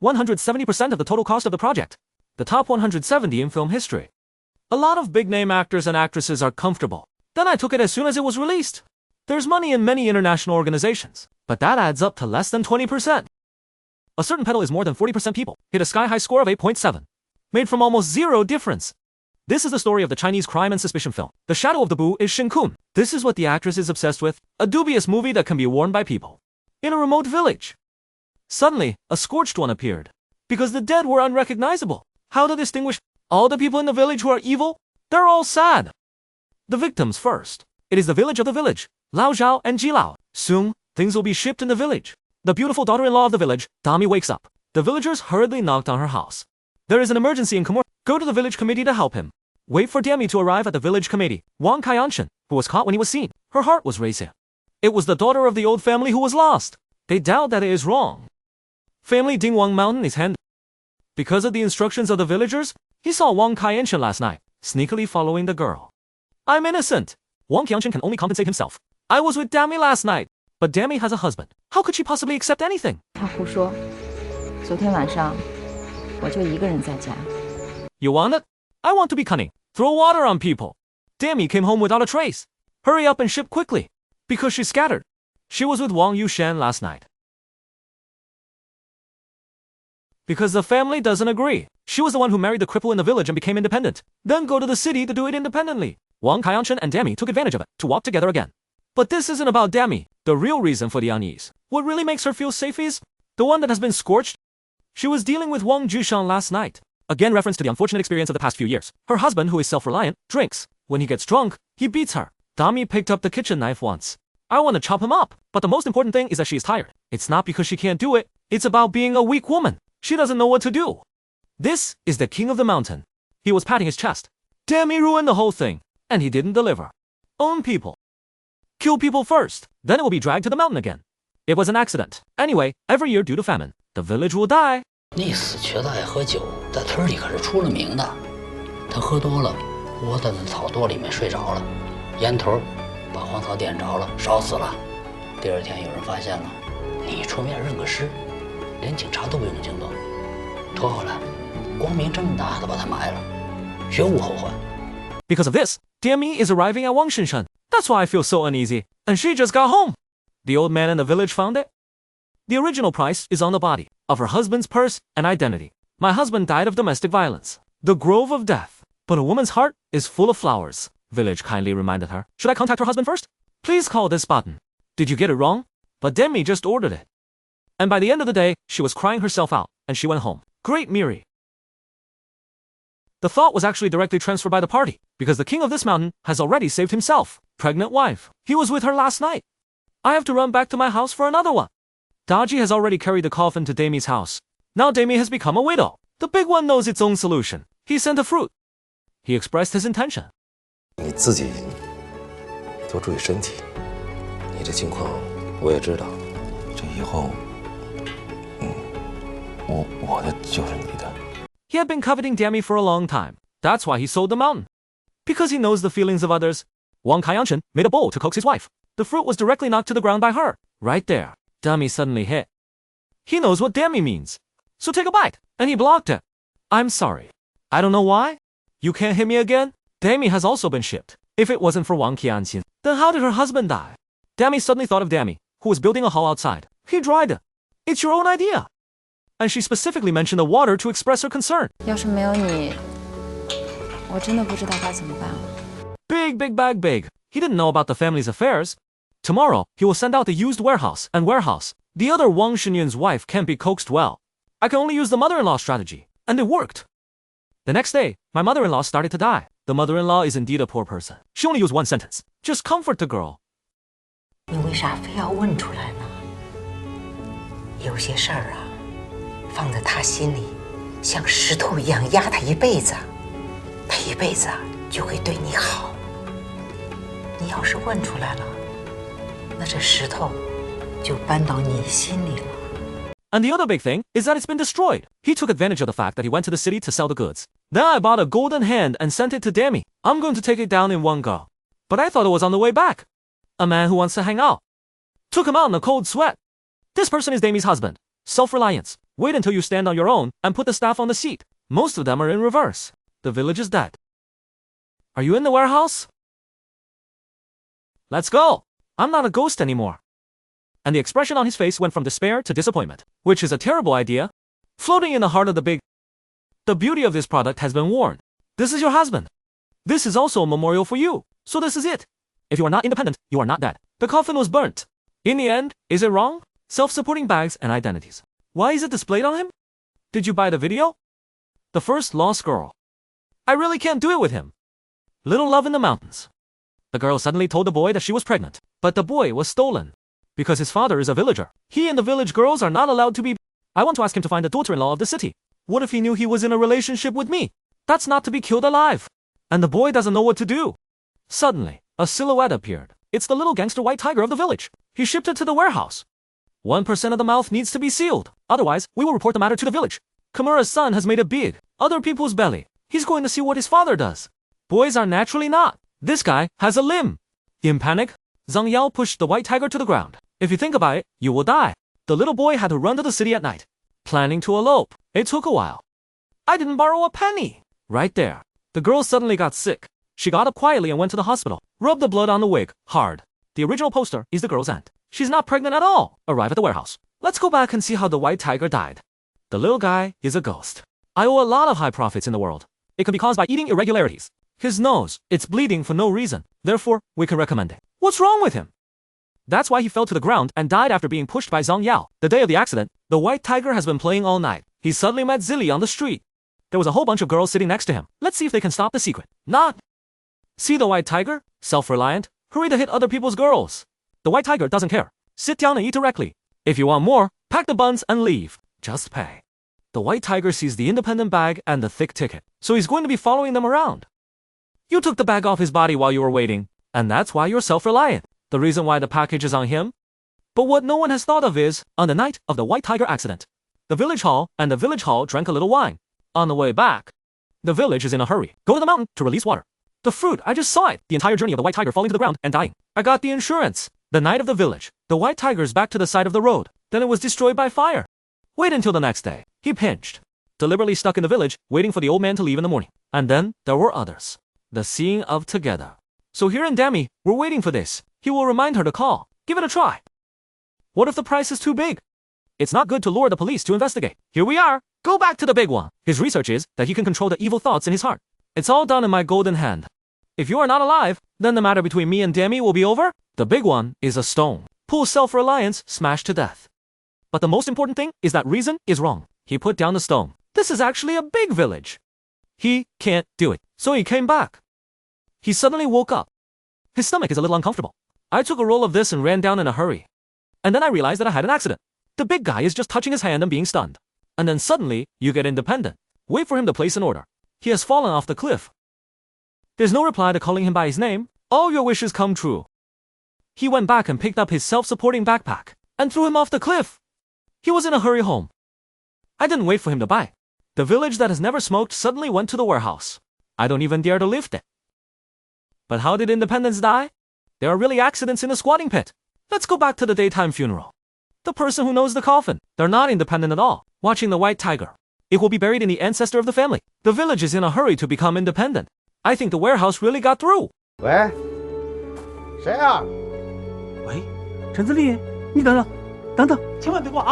170% of the total cost of the project. The top 170 in film history. A lot of big-name actors and actresses are comfortable. Then I took it as soon as it was released. There's money in many international organizations, but that adds up to less than 20%. A certain pedal is more than 40% people hit a sky-high score of 8.7. Made from almost zero difference. This is the story of the Chinese crime and suspicion film. The Shadow of the Boo is Shin Kun. This is what the actress is obsessed with. A dubious movie that can be worn by people. In a remote village. Suddenly, a scorched one appeared. Because the dead were unrecognizable. How to distinguish all the people in the village who are evil? They're all sad. The victims first. It is the village of the village. Lao Zhao and Ji Lao. Soon, things will be shipped in the village. The beautiful daughter-in-law of the village, Dami, wakes up. The villagers hurriedly knocked on her house. There is an emergency in Kamor. Go to the village committee to help him. Wait for Dami to arrive at the village committee. Wang Kaianshan, who was caught when he was seen. Her heart was racing. It was the daughter of the old family who was lost. They doubt that it is wrong. Family Dingwang Mountain is hand. Because of the instructions of the villagers, he saw Wang Kaianshan last night, sneakily following the girl. I'm innocent. Wang Kaianshan can only compensate himself. I was with Dami last night, but Dami has a husband. How could she possibly accept anything? 他胡说，昨天晚上我就一个人在家。 You want it? I want to be cunning. Throw water on people. Dami came home without a trace. Hurry up and ship quickly. Because she's scattered. She was with Wang Yushan last night. Because the family doesn't agree. She was the one who married the cripple in the village and became independent. Then go to the city to do it independently. Wang Kaianshan and Dami took advantage of it to walk together again. But this isn't about Dami. The real reason for the unease. What really makes her feel safe is the one that has been scorched. She was dealing with Wang Jushan last night. Again, reference to the unfortunate experience of the past few years. Her husband, who is self-reliant, drinks. When he gets drunk, he beats her. Dami picked up the kitchen knife once. I want to chop him up. But the most important thing is that she is tired. It's not because she can't do it. It's about being a weak woman. She doesn't know what to do. This is the king of the mountain. He was patting his chest. Dami ruined the whole thing. And he didn't deliver. Own people. Kill people first. Then it will be dragged to the mountain again. It was an accident. Anyway, every year due to famine, the village will die. 那死瘸子爱喝酒，在村里可是出了名的。他喝多了，窝在那草垛里面睡着了，烟头把荒草点着了，烧死了。第二天有人发现了，你出面认个尸，连警察都不用惊动，拖回来，光明正大的把他埋了，绝无后患。Because of this, Dami is arriving at Wang Shinshan. That's why I feel so uneasy. And she just got home. The old man in the village found it. The original price is on the body of her husband's purse and identity. My husband died of domestic violence. The grove of death. But a woman's heart is full of flowers. Village kindly reminded her. Should I contact her husband first? Please call this button. Did you get it wrong? But Demi just ordered it. And by the end of the day, she was crying herself out, and she went home. Great Miri. The thought was actually directly transferred by the party, because the king of this mountain has already saved himself. Pregnant wife. He was with her last night. I have to run back to my house for another one. Daji has already carried the coffin to Dami's house. Now Dami has become a widow. The big one knows its own solution. He sent a fruit. He expressed his intention. 你自己多注意身体。你这情况我也知道，这以后，我的就是你的。 He had been coveting Dami for a long time. That's why he sold the mountain. Because he knows the feelings of others. Wang Kaianshan made a bowl to coax his wife. The fruit was directly knocked to the ground by her. Right there. Dami suddenly hit. He knows what Dami means. So take a bite. And he blocked it. I'm sorry. I don't know why. You can't hit me again? Dami has also been shipped. If it wasn't for Wang Qianxin, then how did her husband die? Dami suddenly thought of Dami, who was building a hall outside. He dried it. It's your own idea. And she specifically mentioned the water to express her concern. 要是没有你，我真的不知道该怎么办了。 Big, big bag, big. He didn't know about the family's affairs. Tomorrow, he will send out the used warehouse and warehouse. The other Wang Shinyun's wife can't be coaxed well. I can only use the mother-in-law strategy. And it worked. The next day, my mother-in-law started to die. The mother-in-law is indeed a poor person. She only used one sentence. Just comfort the girl. 你为啥非要问出来呢？有些事儿啊，放在他心里，像石头一样压他一辈子，他一辈子就会对你好。你要是问出来了，那这石头就搬到你心里了。 And the other big thing is that it's been destroyed. He took advantage of the fact that he went to the city to sell the goods. Then I bought a golden hand and sent it to Dami. I'm going to take it down in one go. But I thought it was on the way back. A man who wants to hang out. Took him out in a cold sweat. This person is Dami's husband. Self-reliance. Wait until you stand on your own and put the staff on the seat. Most of them are in reverse. The village is dead. Are you in the warehouse? Let's go. I'm not a ghost anymore. And the expression on his face went from despair to disappointment, which is a terrible idea. Floating in the heart of the big. The beauty of this product has been worn. This is your husband. This is also a memorial for you. So this is it. If you are not independent, you are not dead. The coffin was burnt. In the end, is it wrong? Self-supporting bags and identities. Why is it displayed on him? Did you buy the video? The first lost girl. I really can't do it with him. Little love in the mountains. The girl suddenly told the boy that she was pregnant, but the boy was stolen. Because his father is a villager. He and the village girls are not allowed to be. I want to ask him to find a daughter-in-law of the city. What if he knew he was in a relationship with me? That's not to be killed alive. And the boy doesn't know what to do. Suddenly, a silhouette appeared. It's the little gangster white tiger of the village. He shipped it to the warehouse. 1% of the mouth needs to be sealed. Otherwise, we will report the matter to the village. Kimura's son has made it big. Other people's belly. He's going to see what his father does. Boys are naturally not. This guy has a limb. In panic, Zhang Yao pushed the white tiger to the ground. If you think about it, you will die. The little boy had to run to the city at night, planning to elope. It took a while. I didn't borrow a penny. Right there. The girl suddenly got sick. She got up quietly and went to the hospital. Rubbed the blood on the wig, hard. The original poster is the girl's aunt. She's not pregnant at all. Arrive at the warehouse. Let's go back and see how the white tiger died. The little guy is a ghost. I owe a lot of high profits in the world. It can be caused by eating irregularities. His nose, it's bleeding for no reason. Therefore, we can recommend it. What's wrong with him? That's why he fell to the ground and died after being pushed by Zhang Yao. The day of the accident, the white tiger has been playing all night. He suddenly met Zilly on the street. There was a whole bunch of girls sitting next to him. Let's see if they can stop the secret. Not. See the white tiger? Self-reliant. Hurry to hit other people's girls. The white tiger doesn't care. Sit down and eat directly. If you want more, pack the buns and leave. Just pay. The white tiger sees the independent bag and the thick ticket. So he's going to be following them around. You took the bag off his body while you were waiting. And that's why you're self-reliant. The reason why the package is on him? But what no one has thought of is, on the night of the white tiger accident, the village hall drank a little wine. On the way back, the village is in a hurry. Go to the mountain to release water. The fruit, I just saw it. The entire journey of the white tiger falling to the ground and dying. I got the insurance. The night of the village, the white tiger's back to the side of the road. Then it was destroyed by fire. Wait until the next day. He pinched. Deliberately stuck in the village, waiting for the old man to leave in the morning. And then, there were others. The seeing of together. So here in Demi, we're waiting for this. He will remind her to call. Give it a try. What if the price is too big? It's not good to lure the police to investigate. Here we are. Go back to the big one. His research is that he can control the evil thoughts in his heart. It's all done in my golden hand. If you are not alive, then the matter between me and Demi will be over. The big one is a stone. Pull self-reliance, smashed to death. But the most important thing is that reason is wrong. He put down the stone. This is actually a big village. He can't do it. So he came back. He suddenly woke up. His stomach is a little uncomfortable. I took a roll of this and ran down in a hurry. And then I realized that I had an accident. The big guy is just touching his hand and being stunned. And then suddenly, you get independent. Wait for him to place an order. He has fallen off the cliff. There's no reply to calling him by his name. All your wishes come true. He went back and picked up his self-supporting backpack and threw him off the cliff. He was in a hurry home. I didn't wait for him to buy. The village that has never smoked suddenly went to the warehouse. I don't even dare to lift it. But how did independence die? There are really accidents in the squatting pit. Let's go back to the daytime funeral. The person who knows the coffin. They're not independent at all. Watching the white tiger. It will be buried in the ancestor of the family. The village is in a hurry to become independent. I think the warehouse really got through. 喂，谁啊？喂，陈自立，你等等，等等，千万别挂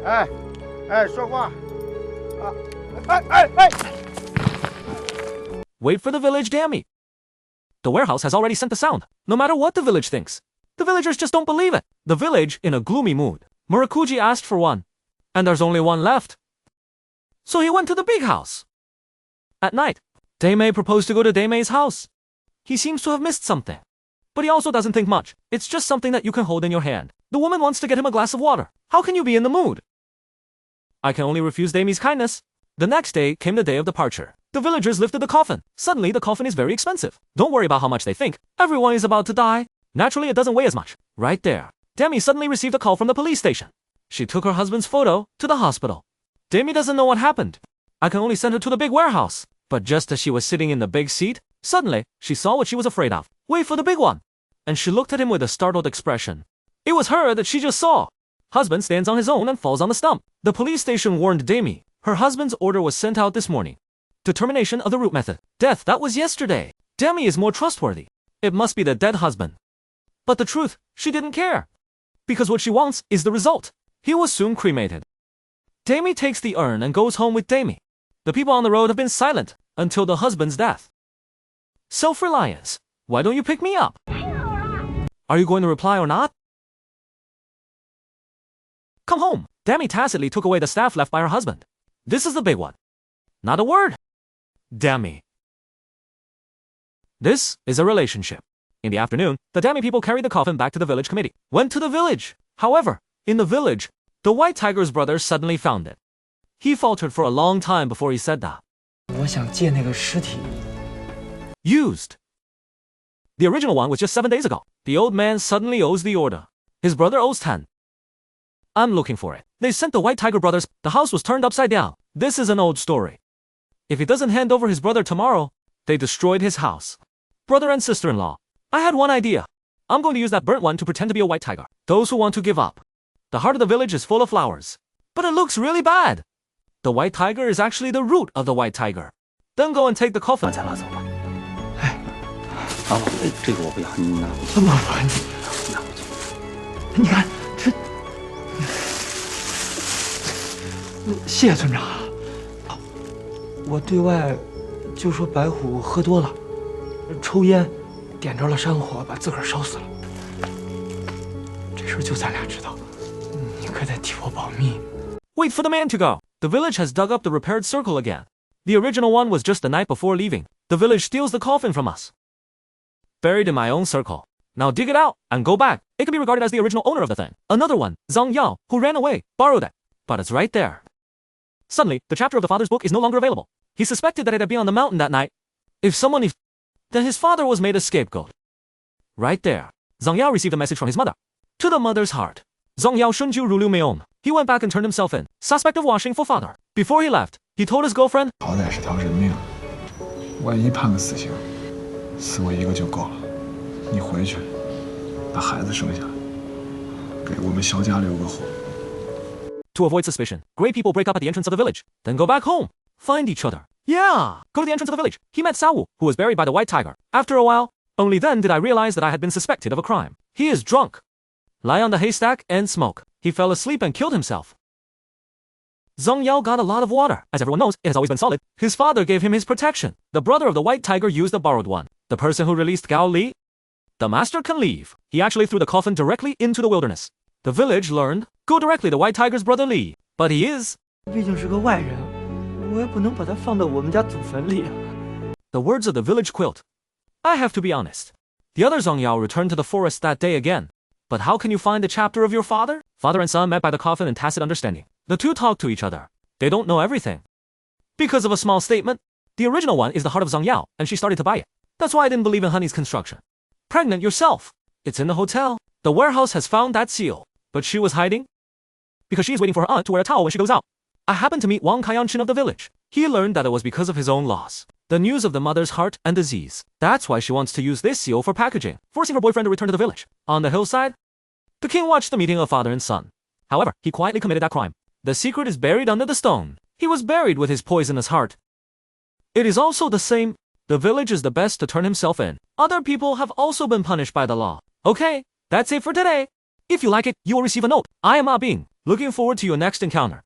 啊！说话。哎！ Wait for the village Dami. The warehouse has already sent the sound, no matter what the village thinks. The villagers just don't believe it. The village in a gloomy mood. Murakuji asked for one, and there's only one left. So he went to the big house. At night, Daimei proposed to go to Daimei's house. He seems to have missed something. But he also doesn't think much. It's just something that you can hold in your hand. The woman wants to get him a glass of water. How can you be in the mood? I can only refuse Daimei's kindness. The next day came the day of departure. The villagers lifted the coffin. Suddenly, the coffin is very expensive. Don't worry about how much they think. Everyone is about to die. Naturally, it doesn't weigh as much. Right there. Demi suddenly received a call from the police station. She took her husband's photo to the hospital. Demi doesn't know what happened. I can only send her to the big warehouse. But just as she was sitting in the big seat, suddenly, she saw what she was afraid of. Wait for the big one. And she looked at him with a startled expression. It was her that she just saw. Husband stands on his own and falls on the stump. The police station warned Damie. Her husband's order was sent out this morning. Determination of the root method. Death, that was yesterday. Demi is more trustworthy. It must be the dead husband. But the truth, she didn't care. Because what she wants is the result. He was soon cremated. Damie takes the urn and goes home with Damie. The people on the road have been silent until the husband's death. Self-reliance. Why don't you pick me up? Are you going to reply or not? Come home. Damie tacitly took away the staff left by her husband. This is the big one. Not a word. Damie. This is a relationship. In the afternoon, the Damie people carried the coffin back to the village committee. Went to the village. However, in the village, the White Tiger's brother suddenly found it. He faltered for a long time before he said that. 我想借那个尸体。 Used. The original one was just 7 days ago. The old man suddenly owes the order. His brother owes 10. I'm looking for it. They sent the White Tiger brothers. The house was turned upside down. This is an old story. If he doesn't hand over his brother tomorrow, they destroyed his house. Brother and sister-in-law. I had one idea. I'm going to use that burnt one to pretend to be a white tiger. Those who want to give up. The heart of the village is full of flowers. But it looks really bad. The white tiger is actually the root of the white tiger. Then go and take the coffin. 再拉走吧。哎，老板，这个我不要，你拿回去。老板，你拿回去。你看这，谢谢村长。我对外就说白虎喝多了，抽烟，点着了山火，把自个儿烧死了。这事就咱俩知道，你可得替我保密。 Wait for the man to go. The village has dug up the repaired circle again. The original one was just the night before leaving. The village steals the coffin from us. Buried in my own circle. Now dig it out and go back. It can be regarded as the original owner of the thing. Another one, Zhang Yao, who ran away, borrowed it. But it's right there. Suddenly, the chapter of the father's book is no longer available. He suspected that it had been on the mountain that night. Then his father was made a scapegoat. Right there. Zhang Yao received a message from his mother. To the mother's heart. Zhang Yao shunju rulu meom. He went back and turned himself in. Suspect of washing for father. Before he left, he told his girlfriend, 好歹是条人命，万一判个死刑，死我一个就够了。你回去，把孩子生下来，给我们萧家留个后。 To avoid suspicion, gray people break up at the entrance of the village. Then go back home. Find each other. Yeah, go to the entrance of the village. He met Sao Wu, who was buried by the white tiger. After a while, only then did I realize that I had been suspected of a crime. He is drunk. Lie on the haystack and smoke. He fell asleep and killed himself. Zhang Yao got a lot of water. As everyone knows, it has always been solid. His father gave him his protection. The brother of the white tiger used a borrowed one. The person who released Gao Li? The master can leave. He actually threw the coffin directly into the wilderness. The village learned, go directly to White Tiger's brother Li. But he is... 毕竟是个外人，我也不能把他放到我们家祖坟里啊。 The words of the village quilt. I have to be honest. The other Zhang Yao returned to the forest that day again. But how can you find the chapter of your father? Father and son met by the coffin in tacit understanding. The two talk to each other. They don't know everything. Because of a small statement, the original one is the heart of Zhang Yao, and she started to buy it. That's why I didn't believe in Honey's construction. Pregnant yourself. It's in the hotel. The warehouse has found that seal. But she was hiding? Because she is waiting for her aunt to wear a towel when she goes out. I happened to meet Wang Kaiyanchin of the village. He learned that it was because of his own loss. The news of the mother's heart and disease. That's why she wants to use this seal for packaging, forcing her boyfriend to return to the village. On the hillside, the king watched the meeting of father and son. However, he quietly committed that crime. The secret is buried under the stone. He was buried with his poisonous heart. It is also the same. The village is the best to turn himself in. Other people have also been punished by the law. Okay, that's it for today. If you like it, you will receive a note. I am Ah Bing. Looking forward to your next encounter.